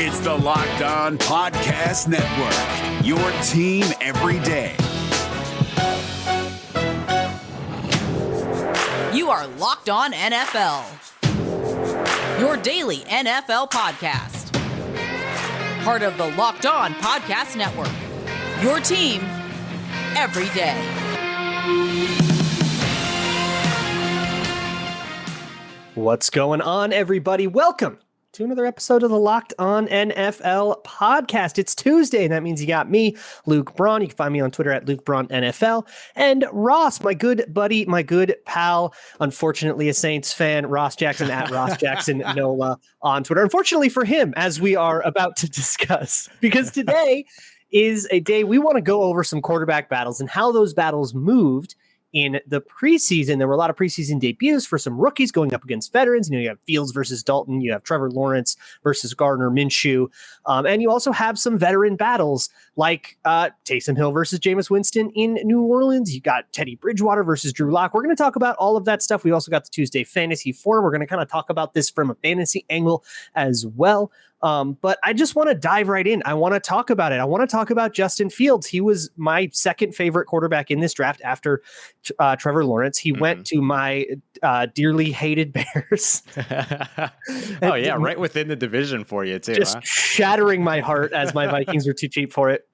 It's the Locked On Podcast Network, your team every day. You are Locked On NFL, your daily NFL podcast. Part of the Locked On Podcast Network, your team every day. What's going on, everybody? Welcome to another episode of the Locked On NFL podcast. It's Tuesday, and that means you got me, Luke Braun. You can find me on Twitter at Luke Braun NFL, and Ross, my good buddy, my good pal, unfortunately a Saints fan, Ross Jackson at Ross Jackson NOLA on Twitter. Unfortunately for him, as we are about to discuss, because today is a day we want to go over some quarterback battles and how those battles moved in the preseason. There were a lot of preseason debuts for some rookies going up against veterans. You have Fields versus Dalton. You have Trevor Lawrence versus Gardner Minshew. And you also have some veteran battles like Taysom Hill versus Jameis Winston in New Orleans. You got Teddy Bridgewater versus Drew Lock. We're going to talk about all of that stuff. We also got the Tuesday Fantasy Forum. We're going to kind of talk about this from a fantasy angle as well. But I just want to dive right in. I want to talk about it. I want to talk about Justin Fields. He was my second favorite quarterback in this draft after Trevor Lawrence. He went to my dearly hated Bears. Oh, yeah, right within the division for you, too. Just shattering my heart as my Vikings were too cheap for it.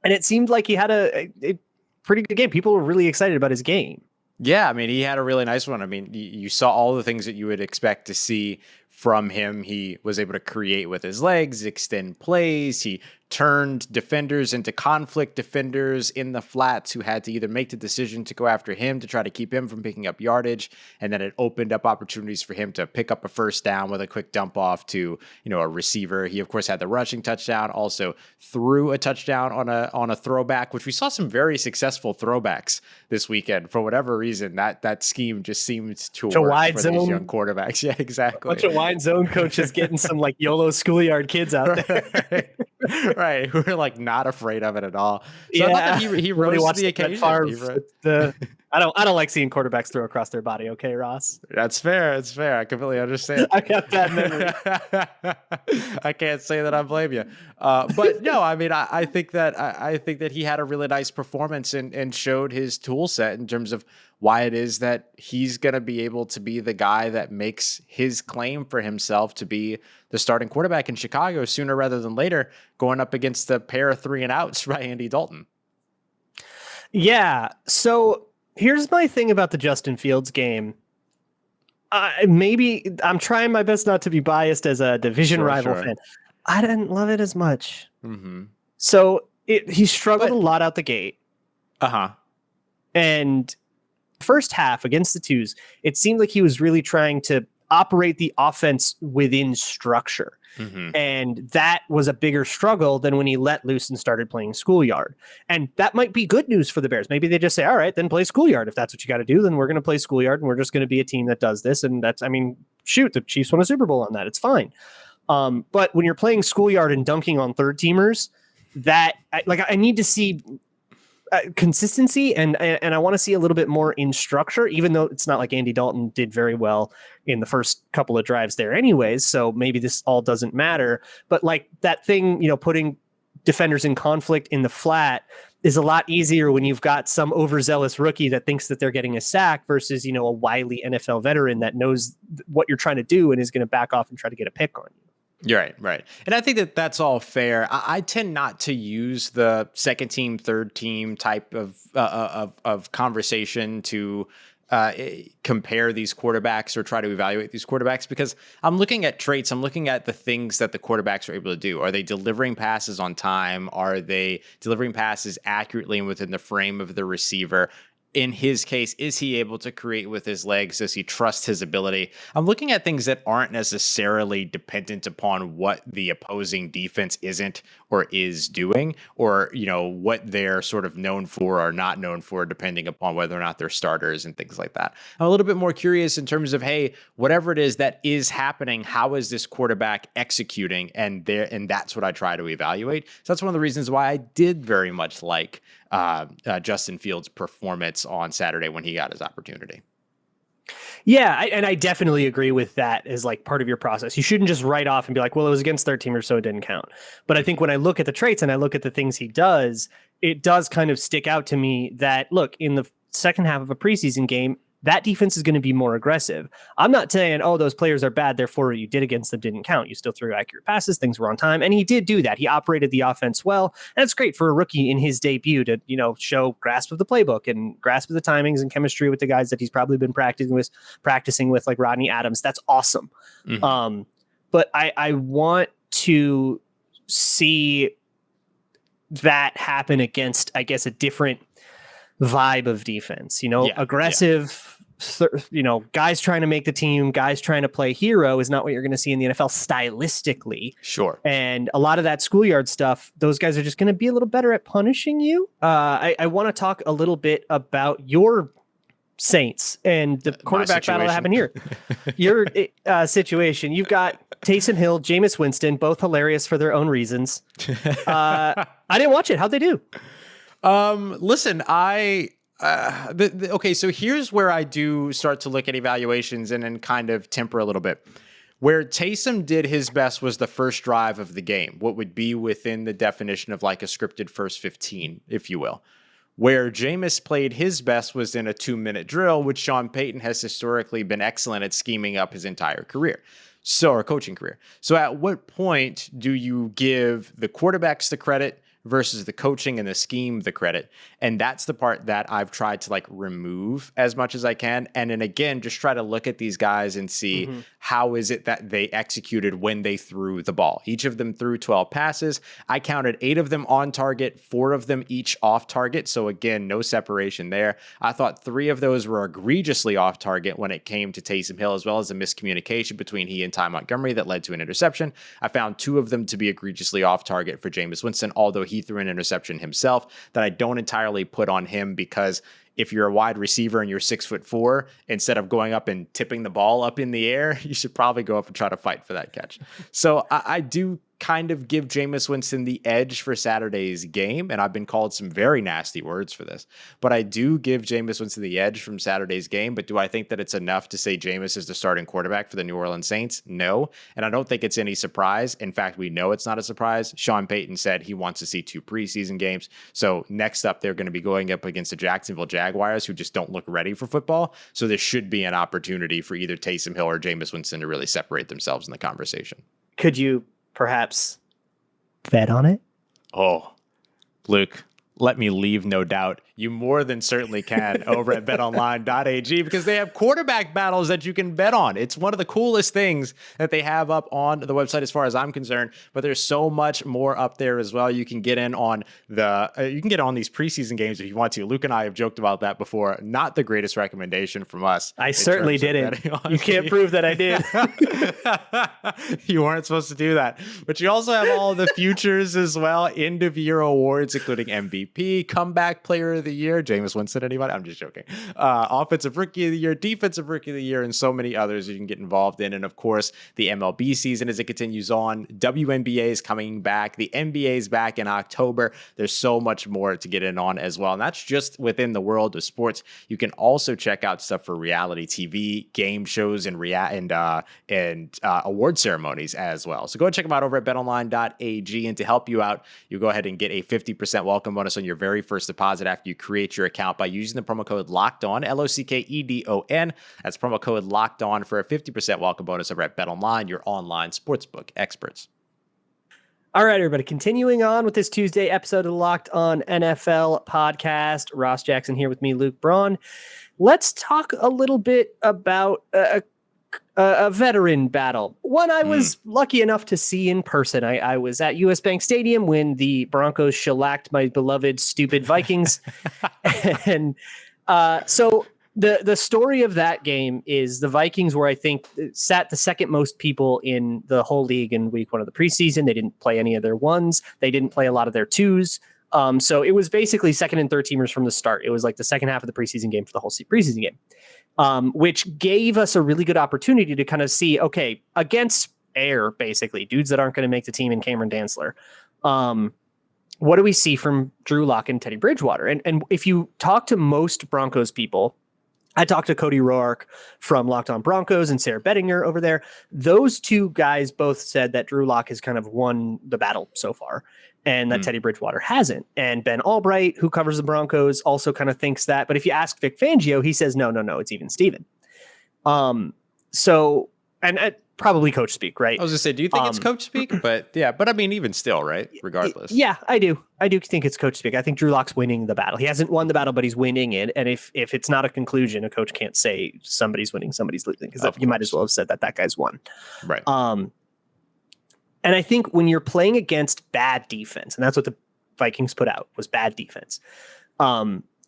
And it seemed like he had a pretty good game. People were really excited about his game. Yeah, I mean, he had a really nice one. I mean, you saw all the things that you would expect to see from him. He was able to create with his legs, extend plays. He turned defenders into conflict defenders in the flats who had to either make the decision to go after him to try to keep him from picking up yardage. And then it opened up opportunities for him to pick up a first down with a quick dump off to, a receiver. He, of course, had the rushing touchdown, also threw a touchdown on a throwback, which we saw some very successful throwbacks this weekend. For whatever reason, that scheme just seemed to work wide for zone. These young quarterbacks. Yeah, exactly. A bunch of wide zone coaches getting some like YOLO schoolyard kids out there. Right, who are like not afraid of it at all. So yeah, I thought that he rose to the occasion. I don't like seeing quarterbacks throw across their body. Okay, Ross. That's fair. It's fair. I completely understand. I got that memory. I can't say that I blame you. But no, I mean, I think that he had a really nice performance and showed his tool set in terms of why it is that he's going to be able to be the guy that makes his claim for himself to be the starting quarterback in Chicago sooner rather than later, going up against the pair of 3-and-outs by Andy Dalton. Yeah. So here's my thing about the Justin Fields game. Maybe I'm trying my best not to be biased as a division rival fan. I didn't love it as much. Mm-hmm. So he struggled a lot out the gate. And first half against the twos, it seemed like he was really trying to operate the offense within structure. Mm-hmm. And that was a bigger struggle than when he let loose and started playing schoolyard. And that might be good news for the Bears. Maybe they just say, all right, then play schoolyard. If that's what you got to do, then we're going to play schoolyard and we're just going to be a team that does this. And that's, I mean, shoot, the Chiefs won a Super Bowl on that. It's fine. But when you're playing schoolyard and dunking on third teamers, that I need to see consistency and I want to see a little bit more in structure, even though it's not like Andy Dalton did very well in the first couple of drives there anyways. So maybe this all doesn't matter, but like that thing, putting defenders in conflict in the flat is a lot easier when you've got some overzealous rookie that thinks that they're getting a sack versus, a wily NFL veteran that knows what you're trying to do and is going to back off and try to get a pick on you. You're right. And I think that that's all fair. I tend not to use the second team, third team type of conversation to compare these quarterbacks or try to evaluate these quarterbacks because I'm looking at traits. I'm looking at the things that the quarterbacks are able to do. Are they delivering passes on time? Are they delivering passes accurately and within the frame of the receiver? In his case, is he able to create with his legs? Does he trust his ability? I'm looking at things that aren't necessarily dependent upon what the opposing defense isn't or is doing, or, what they're sort of known for or not known for, depending upon whether or not they're starters and things like that. I'm a little bit more curious in terms of, hey, whatever it is that is happening, how is this quarterback executing? And that's what I try to evaluate. So that's one of the reasons why I did very much like Justin Fields' performance on Saturday when he got his opportunity. Yeah, and I definitely agree with that as like part of your process. You shouldn't just write off and be like, well, it was against third teamers, so it didn't count. But I think when I look at the traits and I look at the things he does, it does kind of stick out to me that, look, in the second half of a preseason game, that defense is going to be more aggressive. I'm not saying, oh, those players are bad, therefore what you did against them didn't count. You still threw accurate passes, things were on time, and he did do that. He operated the offense well, and it's great for a rookie in his debut to, show grasp of the playbook and grasp of the timings and chemistry with the guys that he's probably been practicing with like Rodney Adams. That's awesome. Mm-hmm. But I want to see that happen against, I guess, a different vibe of defense, aggressive, guys trying to make the team, guys trying to play hero is not what you're going to see in the NFL stylistically. Sure. And a lot of that schoolyard stuff, those guys are just going to be a little better at punishing you. I want to talk a little bit about your Saints and the quarterback battle that happened here. Your situation. You've got Taysom Hill, Jameis Winston, both hilarious for their own reasons. I didn't watch it. How'd they do? Listen, okay, so here's where I do start to look at evaluations and then kind of temper a little bit. Where Taysom did his best was the first drive of the game, what would be within the definition of like a scripted first 15, if you will. Where Jameis played his best was in a 2-minute drill, which Sean Payton has historically been excellent at scheming up his entire career. Or coaching career. So at what point do you give the quarterbacks the credit versus the coaching and the scheme the credit? And that's the part that I've tried to like remove as much as I can. And then again, just try to look at these guys and see how is it that they executed when they threw the ball. Each of them threw 12 passes. I counted 8 of them on target, 4 of them each off target. So again, no separation there. I thought 3 of those were egregiously off target when it came to Taysom Hill, as well as a miscommunication between he and Ty Montgomery that led to an interception. I found 2 of them to be egregiously off target for Jameis Winston, although he threw an interception himself that I don't entirely put on him, because if you're a wide receiver and you're 6'4", instead of going up and tipping the ball up in the air, you should probably go up and try to fight for that catch. So I do kind of give Jameis Winston the edge for Saturday's game, and I've been called some very nasty words for this, but I do give Jameis Winston the edge from Saturday's game. But do I think that it's enough to say Jameis is the starting quarterback for the New Orleans Saints? No, and I don't think it's any surprise. In fact, we know it's not a surprise. Sean Payton said he wants to see 2 preseason games. So next up, they're going to be going up against the Jacksonville Jaguars, who just don't look ready for football. So there should be an opportunity for either Taysom Hill or Jameis Winston to really separate themselves in the conversation. Could you perhaps bet on it? Oh, Luke, let me leave no doubt. You more than certainly can over at BetOnline.ag, because they have quarterback battles that you can bet on. It's one of the coolest things that they have up on the website as far as I'm concerned, but there's so much more up there as well. You can get in on these preseason games if you want to. Luke and I have joked about that before. Not the greatest recommendation from us. I certainly didn't. You can't prove that I did. You weren't supposed to do that. But you also have all the futures as well. End of year awards, including MVP, comeback player of the year, Jameis Winston, anybody? I'm just joking. Offensive Rookie of the Year, Defensive Rookie of the Year, and so many others you can get involved in. And of course, the MLB season as it continues on. WNBA is coming back. The NBA is back in October. There's so much more to get in on as well. And that's just within the world of sports. You can also check out stuff for reality TV, game shows, and award ceremonies as well. So go and check them out over at betonline.ag. And to help you out, you go ahead and get a 50% welcome bonus on your very first deposit after you create your account by using the promo code LOCKEDON, LOCKEDON. That's promo code LOCKEDON for a 50% welcome bonus over at BetOnline, your online sportsbook experts. All right, everybody, continuing on with this Tuesday episode of the Locked On NFL podcast. Ross Jackson here with me, Luke Braun. Let's talk a little bit about a veteran battle. One I was lucky enough to see in person. I was at US Bank Stadium when the Broncos shellacked my beloved stupid Vikings. And so the story of that game is the Vikings were, I think, sat the second most people in the whole league in week 1 of the preseason. They didn't play any of their ones. They didn't play a lot of their twos. So it was basically second and third teamers from the start. It was like the second half of the preseason game for the whole preseason game, which gave us a really good opportunity to kind of see, okay, against air, basically, dudes that aren't going to make the team in Cameron Dantzler. What do we see from Drew Lock and Teddy Bridgewater? And if you talk to most Broncos people, I talked to Cody Roark from Locked On Broncos and Sarah Bettinger over there. Those two guys both said that Drew Lock has kind of won the battle so far and that Teddy Bridgewater hasn't. And Ben Albright, who covers the Broncos, also kind of thinks that. But if you ask Vic Fangio, he says, no, it's even Steven. So, and probably coach speak, right? I was gonna say, do you think it's coach speak? But I mean, even still, right? Regardless. Yeah, I do. I do think it's coach speak. I think Drew Lock's winning the battle. He hasn't won the battle, but he's winning it. And if it's not a conclusion, a coach can't say somebody's winning, somebody's losing, because you might as well have said that guy's won. Right. And I think when you're playing against bad defense, and that's what the Vikings put out was bad defense,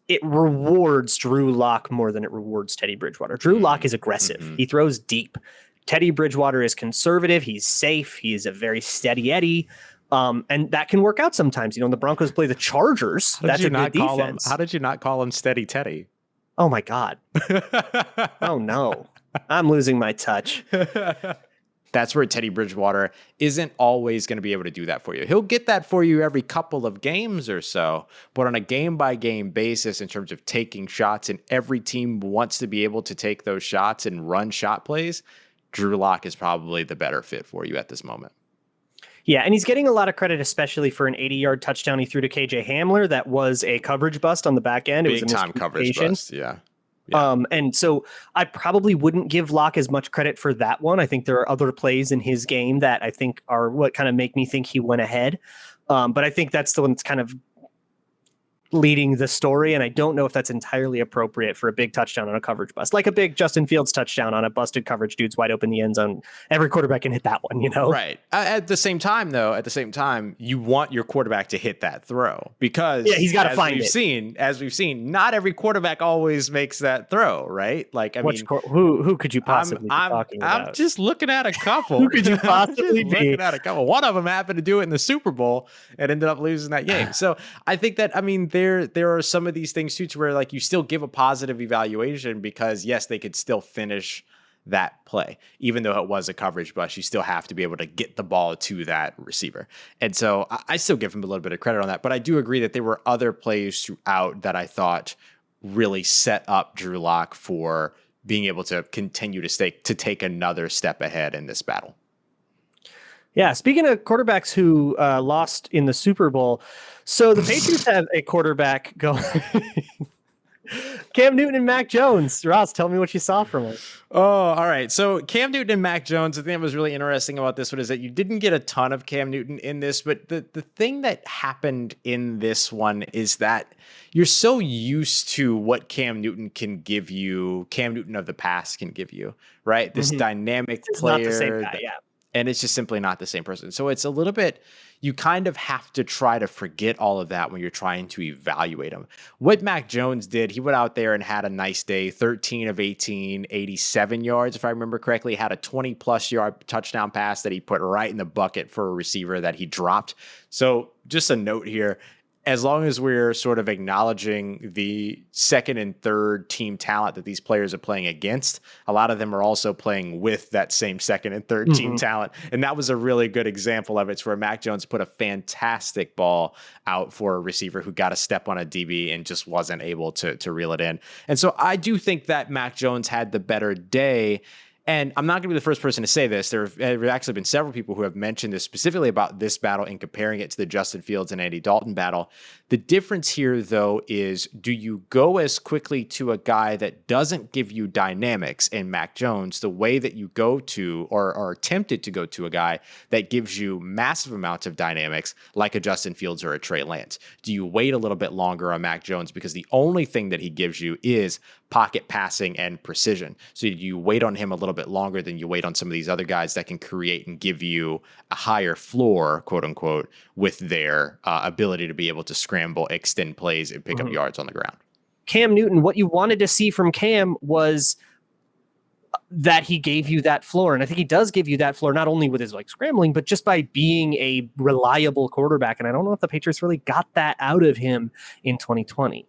it rewards Drew Lock more than it rewards Teddy Bridgewater. Drew Lock is aggressive. He throws deep. Teddy Bridgewater is conservative. He's safe. He is a very steady Eddie. And that can work out sometimes. When the Broncos play the Chargers, that's a good defense. How did you not call him Steady Teddy? Oh, my God. Oh, no. I'm losing my touch. That's where Teddy Bridgewater isn't always going to be able to do that for you. He'll get that for you every couple of games or so, but on a game-by-game basis in terms of taking shots, and every team wants to be able to take those shots and run shot plays, Drew Lock is probably the better fit for you at this moment. Yeah, and he's getting a lot of credit, especially for an 80-yard touchdown he threw to KJ Hamler. That was a coverage bust on the back end. Big time coverage bust, yeah. And so I probably wouldn't give Lock as much credit for that one. I think there are other plays in his game that I think are what kind of make me think he went ahead. But I think that's the one that's kind of leading the story, and I don't know if that's entirely appropriate for a big touchdown on a coverage bust, like a big Justin Fields touchdown on a busted coverage, dude's wide open in the end zone. Every quarterback can hit that one, Right. At the same time, you want your quarterback to hit that throw because he's got to find it. As we've seen, not every quarterback always makes that throw, right? Like, who could you possibly be talking about? I'm just looking at a couple. Who could you possibly be? Looking at a couple. One of them happened to do it in the Super Bowl and ended up losing that game. So I think that, there are some of these things too, to where like you still give a positive evaluation because yes, they could still finish that play. Even though it was a coverage bust, you still have to be able to get the ball to that receiver. And so I still give him a little bit of credit on that, but I do agree that there were other plays throughout that I thought really set up Drew Lock for being able to continue to take another step ahead in this battle. Yeah, speaking of quarterbacks who lost in the Super Bowl, so the Patriots have a quarterback going. Cam Newton and Mac Jones. Ross, tell me what you saw from it. Oh, all right. So Cam Newton and Mac Jones, the thing that was really interesting about this one is that you didn't get a ton of Cam Newton in this, but the thing that happened in this one is that you're so used to what Cam Newton can give you, Cam Newton of the past can give you, right? This dynamic player. Not the same guy, yeah. And it's just simply not the same person. So it's a little bit, you kind of have to try to forget all of that when you're trying to evaluate him. What Mac Jones did, he went out there and had a nice day, 13 of 18, 87 yards, if I remember correctly, had a 20-plus yard touchdown pass that he put right in the bucket for a receiver that he dropped. So just a note here, as long as we're sort of acknowledging the second and third team talent that these players are playing against, a lot of them are also playing with that same second and third team talent. And that was a really good example of it. It's where Mac Jones put a fantastic ball out for a receiver who got a step on a DB and just wasn't able to reel it in. And so I do think that Mac Jones had the better day. And I'm not going to be the first person to say this. There have actually been several people who have mentioned this specifically about this battle and comparing it to the Justin Fields and Andy Dalton battle. The difference here, though, is do you go as quickly to a guy that doesn't give you dynamics in Mac Jones the way that you go to or are tempted to go to a guy that gives you massive amounts of dynamics like a Justin Fields or a Trey Lance? Do you wait a little bit longer on Mac Jones because the only thing that he gives you is pocket passing and precision? So you wait on him a little bit longer than you wait on some of these other guys that can create and give you a higher floor, quote unquote, with their ability to be able to scramble, extend plays, and pick up yards on the ground. Cam Newton, what you wanted to see from Cam was that he gave you that floor. And I think he does give you that floor, not only with his scrambling, but just by being a reliable quarterback. And I don't know if the Patriots really got that out of him in 2020.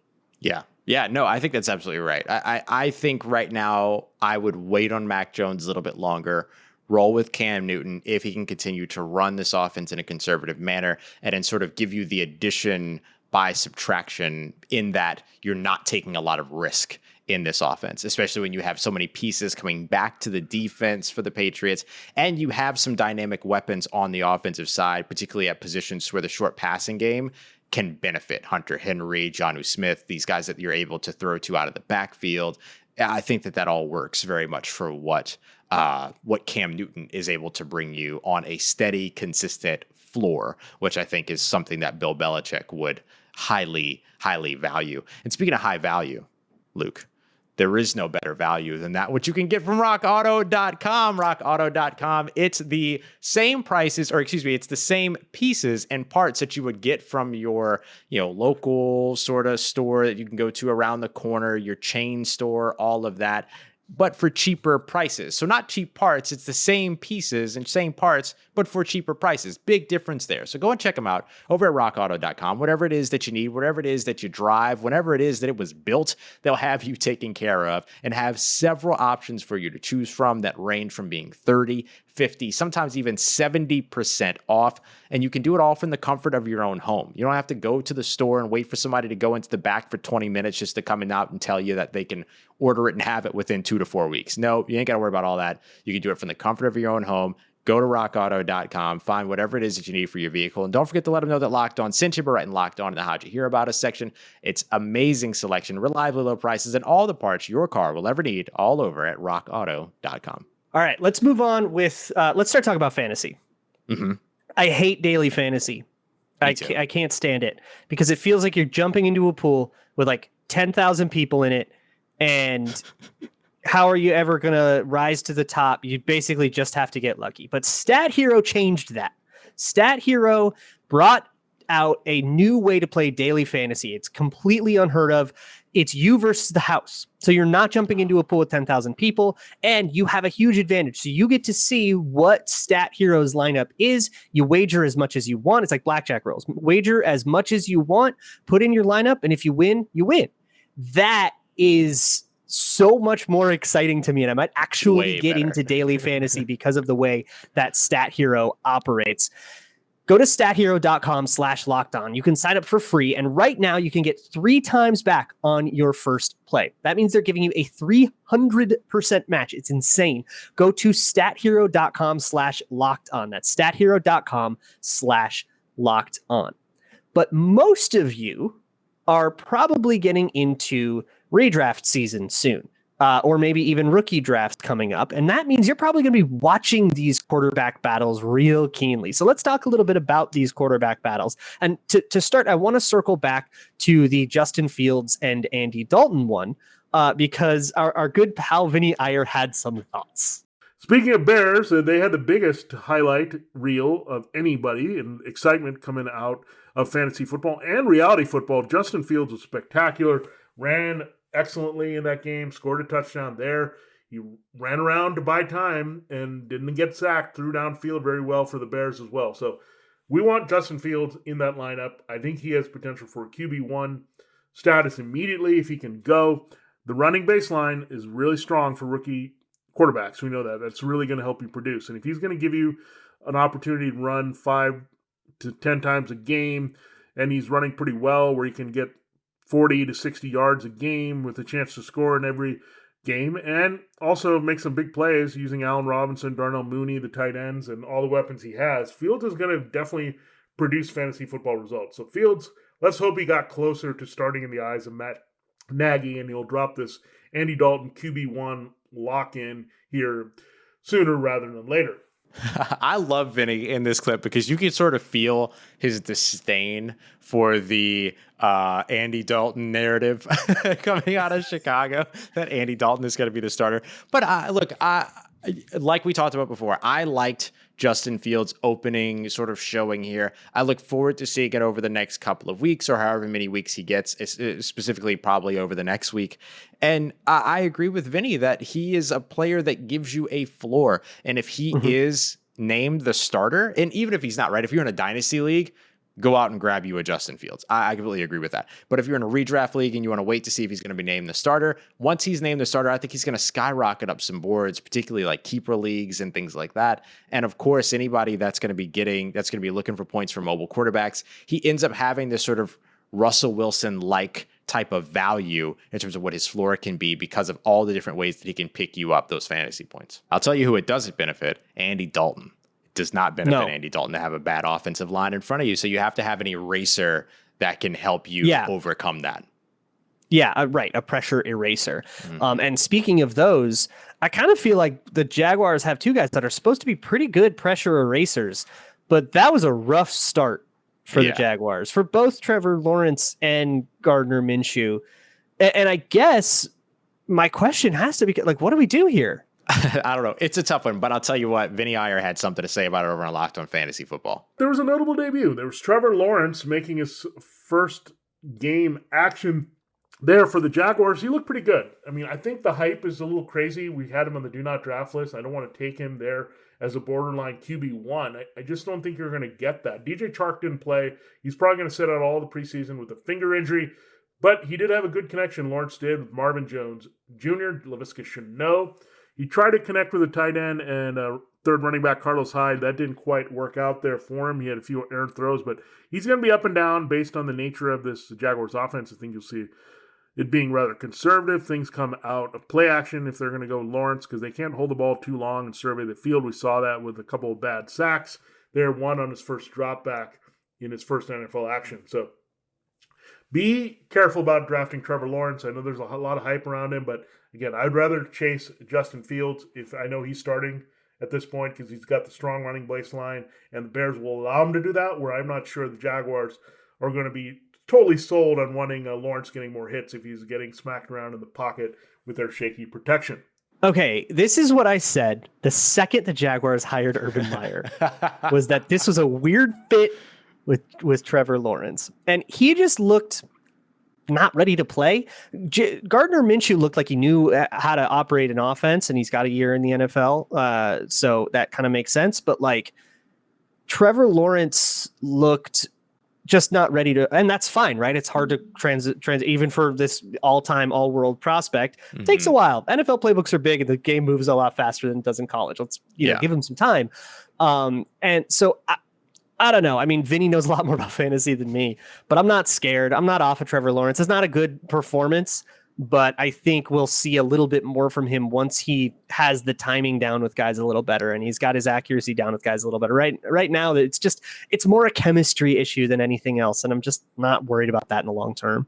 Yeah, no, I think that's absolutely right. I think right now I would wait on Mac Jones a little bit longer, roll with Cam Newton if he can continue to run this offense in a conservative manner and then sort of give you the addition by subtraction in that you're not taking a lot of risk in this offense, especially when you have so many pieces coming back to the defense for the Patriots, and you have some dynamic weapons on the offensive side, particularly at positions where the short passing game can benefit. Hunter Henry, Jonnu Smith, these guys that you're able to throw to out of the backfield. I think that all works very much for what Cam Newton is able to bring you on a steady, consistent floor, which I think is something that Bill Belichick would highly, highly value. And speaking of high value, Luke, there is no better value than that, which you can get from rockauto.com. Rockauto.com. It's the same prices, or excuse me, it's the same pieces and parts that you would get from your, local sort of store that you can go to around the corner, your chain store, all of that, but for cheaper prices. So not cheap parts, it's the same pieces and same parts, but for cheaper prices. Big difference there. So go and check them out over at rockauto.com. Whatever it is that you need, whatever it is that you drive, whenever it is that it was built, they'll have you taken care of and have several options for you to choose from that range from being 30, 50, sometimes even 70% off. And you can do it all from the comfort of your own home. You don't have to go to the store and wait for somebody to go into the back for 20 minutes just to come in out and tell you that they can order it and have it within 2 to 4 weeks. No, you ain't got to worry about all that. You can do it from the comfort of your own home. Go to rockauto.com, find whatever it is that you need for your vehicle. And don't forget to let them know that Locked On sent you by writing Locked On in the How'd You Hear About Us section. It's amazing selection, reliably low prices, and all the parts your car will ever need, all over at rockauto.com. All right, let's move on with, let's start talking about fantasy. Mm-hmm. I hate daily fantasy. I can't stand it because it feels like you're jumping into a pool with like 10,000 people in it. And how are you ever going to rise to the top? You basically just have to get lucky. But StatHero changed that. StatHero brought out a new way to play daily fantasy. It's completely unheard of. It's you versus the house. So you're not jumping into a pool with 10,000 people, and you have a huge advantage. So you get to see what StatHero's lineup is. You wager as much as you want. It's like blackjack rolls. Wager as much as you want, put in your lineup, and if you win, you win. That is so much more exciting to me, and I might actually get into daily fantasy because of the way that StatHero operates. Go to stathero.com/lockedon. You can sign up for free, and right now you can get 3 times back on your first play. That means they're giving you a 300% match. It's insane. Go to stathero.com/lockedon. That's stathero.com/lockedon. But most of you are probably getting into redraft season soon. Or maybe even rookie drafts coming up. And that means you're probably going to be watching these quarterback battles real keenly. So let's talk a little bit about these quarterback battles. And to start, I want to circle back to the Justin Fields and Andy Dalton one, because our good pal Vinny Iyer had some thoughts. Speaking of Bears, they had the biggest highlight reel of anybody and excitement coming out of fantasy football and reality football. Justin Fields was spectacular, ran excellently in that game, scored a touchdown there. He ran around to buy time and didn't get sacked, threw downfield very well for the Bears as well. So we want Justin Fields in that lineup. I think he has potential for QB1 status immediately if he can go. The running baseline is really strong for rookie quarterbacks. We know that. That's really going to help you produce. And if he's going to give you an opportunity to run 5 to 10 times a game, and he's running pretty well where he can get 40 to 60 yards a game with a chance to score in every game, and also make some big plays using Allen Robinson, Darnell Mooney, the tight ends, and all the weapons he has. Fields is going to definitely produce fantasy football results. So Fields, let's hope he got closer to starting in the eyes of Matt Nagy, and he'll drop this Andy Dalton QB1 lock-in here sooner rather than later. I love Vinny in this clip because you can sort of feel his disdain for the Andy Dalton narrative coming out of Chicago, that Andy Dalton is going to be the starter. But look, like we talked about before, I liked Justin Fields' opening sort of showing here. I look forward to seeing it over the next couple of weeks or however many weeks he gets, specifically probably over the next week. And I agree with Vinny that he is a player that gives you a floor. And if he is named the starter, and even if he's not, right, if you're in a dynasty league, go out and grab you a Justin Fields. I completely agree with that. But if you're in a redraft league and you want to wait to see if he's going to be named the starter, once he's named the starter, I think he's going to skyrocket up some boards, particularly like keeper leagues and things like that. And of course, anybody that's going to be looking for points for mobile quarterbacks, he ends up having this sort of Russell Wilson-like type of value in terms of what his floor can be because of all the different ways that he can pick you up those fantasy points. I'll tell you who it doesn't benefit, Andy Dalton. It does not benefit Andy Dalton to have a bad offensive line in front of you. So you have to have an eraser that can help you overcome that. Yeah, right. A pressure eraser. And speaking of those, I kind of feel like the Jaguars have two guys that are supposed to be pretty good pressure erasers, but that was a rough start for the Jaguars, for both Trevor Lawrence and Gardner Minshew. And I guess my question has to be, like, what do we do here? I don't know. It's a tough one, but I'll tell you what, Vinny Iyer had something to say about it over on Locked On Fantasy Football. There was a notable debut. There was Trevor Lawrence making his first game action there for the Jaguars. He looked pretty good. I mean, I think the hype is a little crazy. We had him on the do not draft list. I don't want to take him there as a borderline QB1. I just don't think you're going to get that. DJ Chark didn't play. He's probably going to sit out all the preseason with a finger injury, but he did have a good connection, Lawrence did, with Marvin Jones Jr., Laviska Shenault. He tried to connect with a tight end and third running back, Carlos Hyde. That didn't quite work out there for him. He had a few errant throws, but he's going to be up and down based on the nature of this Jaguars offense. I think you'll see it being rather conservative. Things come out of play action if they're going to go Lawrence because they can't hold the ball too long and survey the field. We saw that with a couple of bad sacks there, one on his first drop back in his first NFL action. So be careful about drafting Trevor Lawrence. I know there's a lot of hype around him, but again, I'd rather chase Justin Fields if I know he's starting at this point because he's got the strong running baseline, and the Bears will allow him to do that, where I'm not sure the Jaguars are going to be totally sold on wanting Lawrence getting more hits if he's getting smacked around in the pocket with their shaky protection. Okay, this is what I said the second the Jaguars hired Urban Meyer, was that this was a weird fit with Trevor Lawrence. And he just looked not ready to play. Gardner Minshew looked like he knew how to operate an offense, and he's got a year in the NFL. So that kind of makes sense. But like Trevor Lawrence looked just not ready to, and that's fine, right? It's hard to transit even for this all-time, all-world prospect. It takes a while. NFL playbooks are big, and the game moves a lot faster than it does in college. Let's give him some time. And so I don't know. I mean, Vinny knows a lot more about fantasy than me, but I'm not scared. I'm not off of Trevor Lawrence. It's not a good performance, but I think we'll see a little bit more from him once he has the timing down with guys a little better, and he's got his accuracy down with guys a little better. Right now, it's more a chemistry issue than anything else, and I'm just not worried about that in the long term.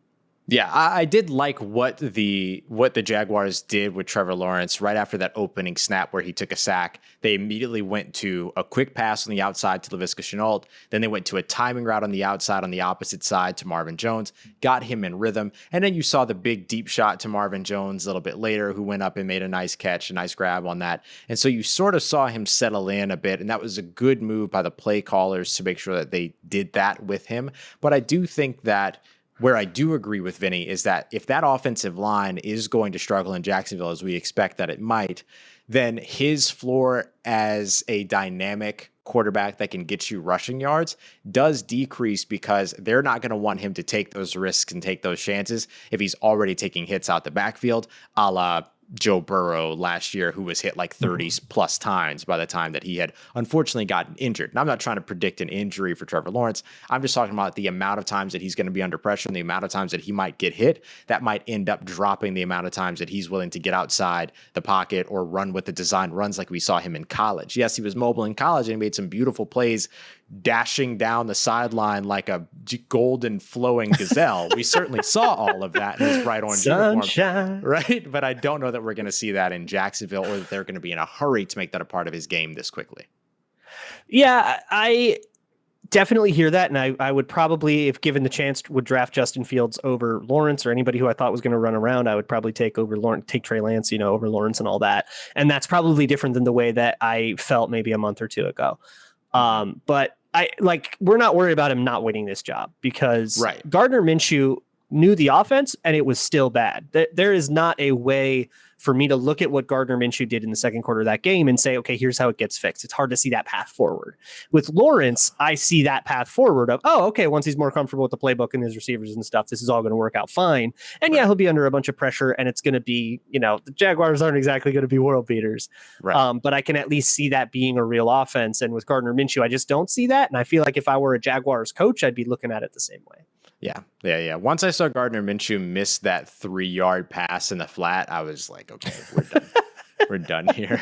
Yeah, I did like what the Jaguars did with Trevor Lawrence right after that opening snap where he took a sack. They immediately went to a quick pass on the outside to Laviska Shenault. Then they went to a timing route on the outside on the opposite side to Marvin Jones, got him in rhythm. And then you saw the big deep shot to Marvin Jones a little bit later, who went up and made a nice catch, a nice grab on that. And so you sort of saw him settle in a bit. And that was a good move by the play callers to make sure that they did that with him. But I do think that where I do agree with Vinny is that if that offensive line is going to struggle in Jacksonville, as we expect that it might, then his floor as a dynamic quarterback that can get you rushing yards does decrease because they're not going to want him to take those risks and take those chances if he's already taking hits out the backfield, a la Joe Burrow last year, who was hit like 30 plus times by the time that he had unfortunately gotten injured. And I'm not trying to predict an injury for Trevor Lawrence. I'm just talking about the amount of times that he's going to be under pressure and the amount of times that he might get hit. That might end up dropping the amount of times that he's willing to get outside the pocket or run with the design runs like we saw him in college. Yes, he was mobile in college and he made some beautiful plays dashing down the sideline like a golden flowing gazelle. We certainly saw all of that in his bright orange uniform, right? But I don't know that we're going to see that in Jacksonville or that they're going to be in a hurry to make that a part of his game this quickly. Yeah, I definitely hear that. And I would probably, if given the chance, would draft Justin Fields over Lawrence or anybody who I thought was going to run around. I would probably take Trey Lance, over Lawrence and all that. And that's probably different than the way that I felt maybe a month or two ago. But we're not worried about him not winning this job because Gardner Minshew knew the offense and it was still bad. There is not a way for me to look at what Gardner Minshew did in the second quarter of that game and say, okay, here's how it gets fixed. It's hard to see that path forward. With Lawrence, I see that path forward of, once he's more comfortable with the playbook and his receivers and stuff, this is all going to work out fine. And he'll be under a bunch of pressure and it's going to be, the Jaguars aren't exactly going to be world beaters. But I can at least see that being a real offense. And with Gardner Minshew, I just don't see that. And I feel like if I were a Jaguars coach, I'd be looking at it the same way. Yeah. Once I saw Gardner Minshew miss that 3-yard pass in the flat, I was like, okay, we're done. We're done here.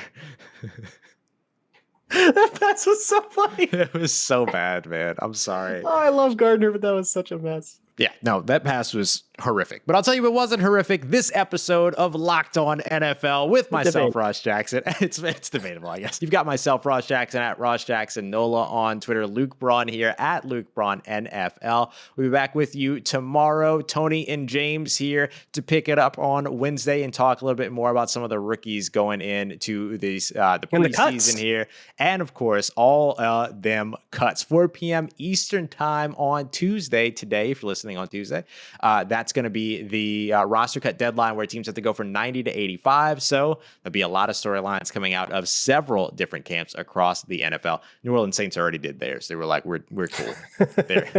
That pass was so funny. It was so bad, man. I'm sorry. Oh, I love Gardner, but that was such a mess. Yeah, no, that pass was horrific. But I'll tell you what wasn't horrific. This episode of Locked On NFL with myself, Ross Jackson. It's debatable, I guess. You've got myself, Ross Jackson, at Ross Jackson Nola on Twitter. Luke Braun here at Luke Braun NFL. We'll be back with you tomorrow. Tony and James here to pick it up on Wednesday and talk a little bit more about some of the rookies going into these the preseason here. And of course, all them cuts. 4 p.m. Eastern time on Tuesday today, if you're listening on Tuesday. That's going to be the roster cut deadline where teams have to go from 90 to 85. So there'll be a lot of storylines coming out of several different camps across the NFL. New Orleans Saints already did theirs. They were like, we're cool.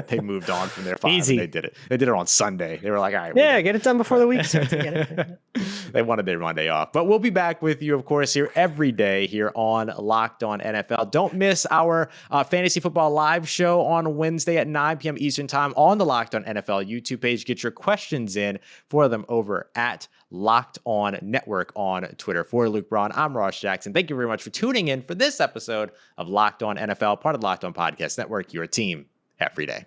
They moved on from their 5. Easy. They did it. They did it on Sunday. They were like, all right. Yeah, get it done before the week starts. Get it. They wanted their Monday off. But we'll be back with you, of course, here every day here on Locked On NFL. Don't miss our fantasy football live show on Wednesday at 9 p.m. Eastern time on the Locked On NFL YouTube page. Get your questions in for them over at Locked On Network on Twitter. For Luke Braun, I'm Ross Jackson. Thank you very much for tuning in for this episode of Locked On NFL, part of the Locked On Podcast Network, your team every day.